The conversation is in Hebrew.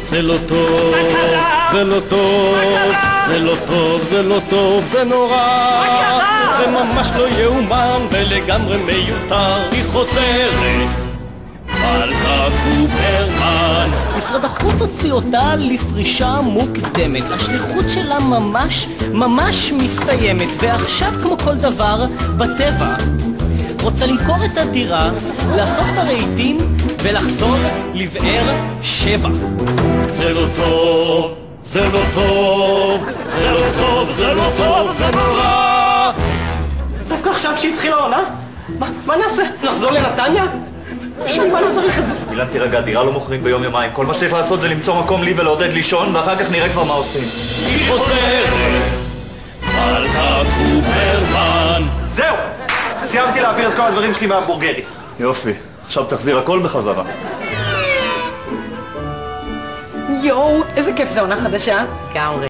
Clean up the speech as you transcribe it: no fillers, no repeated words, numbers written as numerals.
זה לא טוב, זה לא טוב, זה לא טוב, זה לא טוב, זה נורא, זה ממש לא יאומן ולגמרי מיותר. היא חוזרת מלכה קופרמן. משרד החוץ הוציא אותה לפרישה מוקדמת, השליחות שלה ממש מסתיימת, ועכשיו כמו כל דבר בטבע רוצה למכור את הדירה, לאסוף את הרהיטים ולחזור לבאר שבע. זה לא טוב, זה לא טוב, זה לא טוב, זה לא טוב, זה נורא. דווקא עכשיו כשהתחילה העונה? מה נעשה? נחזור לנתניה? בשביל מה לא צריך את זה? אילן, תירגע, דירה לא מוכרים ביום יומיים. כל מה שצריך לעשות זה למצוא מקום לי ולעודד לישון, ואחר כך נראה כבר מה עושים. היא חוזרת מלכה קופרמן. זהו! סיימתי להעביר את כל הדברים שלי מהבורגרי. יופי, עכשיו תחזיר הכל בחזרה. יואו, איזה כיף, זה עונה חדשה. גמרי.